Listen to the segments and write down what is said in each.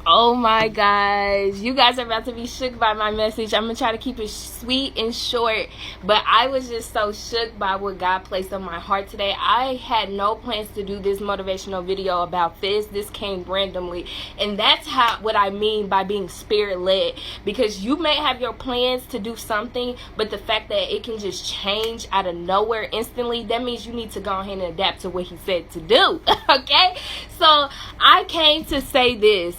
Oh my gosh, you guys are about to be shook by my message. I'm gonna try to keep it sweet and short, but I was just so shook by what God placed on my heart today. I had no plans to do this motivational video about this came randomly, and that's what I mean by being spirit led, because you may have your plans to do something, but the fact that it can just change out of nowhere instantly, that means you need to go ahead and adapt to what he said to do. Okay, so I came to say this.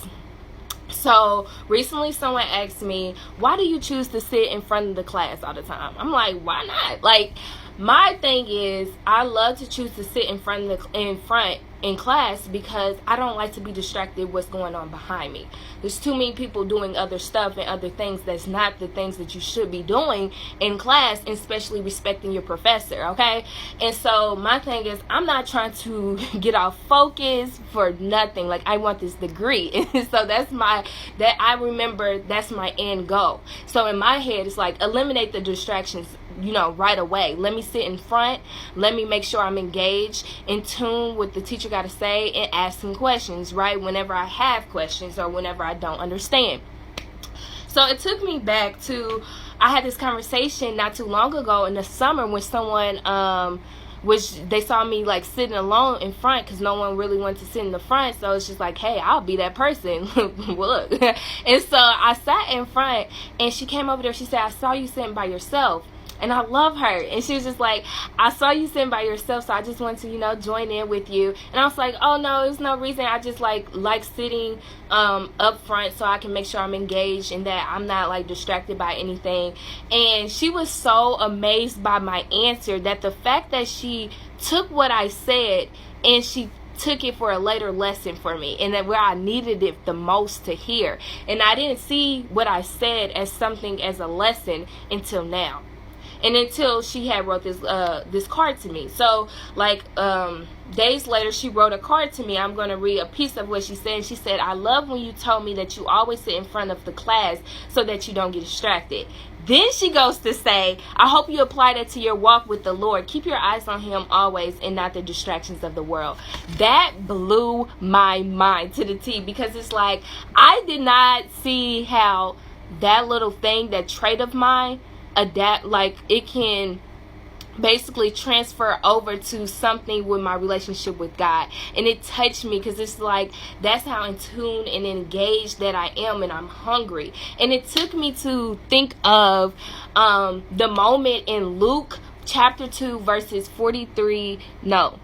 So recently someone asked me, why do you choose to sit in front of the class all the time? I'm like, why not? Like, my thing is, I love to choose to sit in front in class because I don't like to be distracted with what's going on behind me. There's too many people doing other stuff and other things that's not the things that you should be doing in class, especially respecting your professor, okay? And so my thing is, I'm not trying to get off focus for nothing. Like, I want this degree. And so I remember that's my end goal. So in my head, it's like, eliminate the distractions, right away. Let me sit in front. Let me make sure I'm engaged, in tune with the teacher got to say, and asking questions, right? Whenever I have questions or whenever I don't understand. So it took me back to, I had this conversation not too long ago in the summer when someone, they saw me like sitting alone in front because no one really wanted to sit in the front. So it's just like, hey, I'll be that person. Look. And so I sat in front, and she came over there. She said, I saw you sitting by yourself. And I love her. And she was just like, I saw you sitting by yourself, so I just wanted to, join in with you. And I was like, oh, no, there's no reason. I just like sitting up front so I can make sure I'm engaged and that I'm not like distracted by anything. And she was so amazed by my answer that the fact that she took what I said and she took it for a later lesson for me, and that where I needed it the most to hear. And I didn't see what I said as something as a lesson until now. And until she had wrote this card to me. So, days later, she wrote a card to me. I'm going to read a piece of what she said. She said, I love when you told me that you always sit in front of the class so that you don't get distracted. Then she goes to say, I hope you apply that to your walk with the Lord. Keep your eyes on him always and not the distractions of the world. That blew my mind to the T, because it's like, I did not see how that little thing, that trait of mine, adapt, like it can basically transfer over to something with my relationship with God. And it touched me because it's like, that's how in tune and engaged that I am, and I'm hungry. And it took me to think of the moment in Luke chapter 2 verses 43 through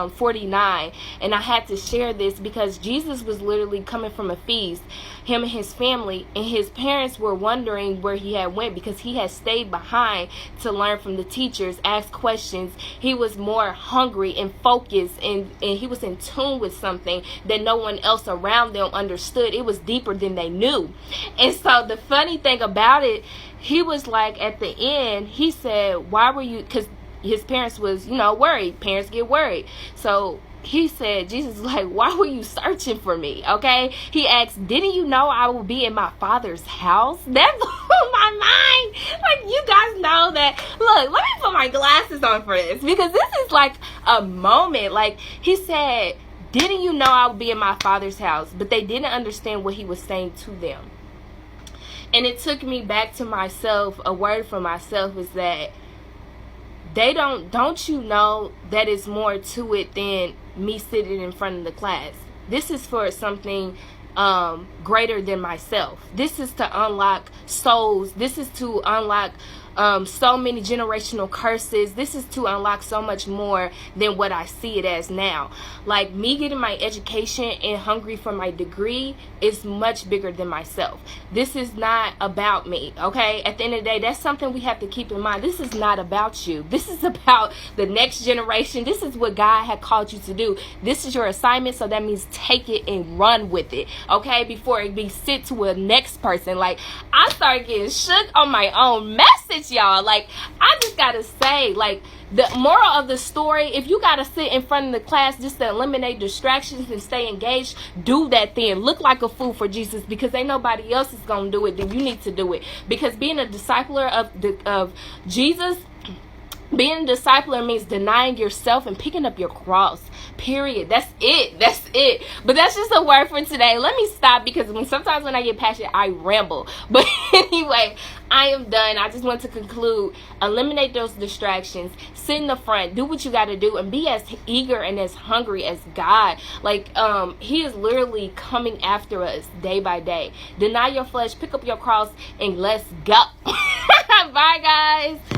49. And I had to share this because Jesus was literally coming from a feast, him and his family, and his parents were wondering where he had went, because he had stayed behind to learn from the teachers, ask questions. He was more hungry and focused, and he was in tune with something that no one else around them understood. It was deeper than they knew. And so the funny thing about it, he was like, at the end, he said, why were you, because his parents was, worried. Parents get worried. So he said, Jesus was like, why were you searching for me? Okay. He asked, didn't you know I will be in my Father's house? That blew my mind. Like, you guys know that. Look, let me put my glasses on for this, because this is like a moment. Like, he said, didn't you know I will be in my Father's house? But they didn't understand what he was saying to them. And it took me back to myself. A word for myself is that don't you know that it's more to it than me sitting in front of the class? This is for something greater than myself. This is to unlock souls. This is to unlock so many generational curses. This is to unlock so much more than what I see it as now. Like, me getting my education and hungry for my degree is much bigger than myself. This is not about me, okay? At the end of the day, that's something we have to keep in mind. This is not about you. This is about the next generation. This is what God had called you to do. This is your assignment, so that means take it and run with it, okay? Before it be sent to a next person. Like, I started getting shook on my own message, y'all. Like, I just gotta say, like, the moral of the story, if you gotta sit in front of the class just to eliminate distractions and stay engaged, do that then. Look like a fool for Jesus, because ain't nobody else is gonna do it. Then you need to do it, because being a discipler of Jesus, Being a discipler means denying yourself and picking up your cross. Period. That's it. That's it. But that's just a word for today. Let me stop, because sometimes when I get passionate, I ramble. But anyway, I am done. I just want to conclude. Eliminate those distractions. Sit in the front. Do what you got to do, and be as eager and as hungry as God. Like, He is literally coming after us day by day. Deny your flesh. Pick up your cross, and let's go. Bye, guys.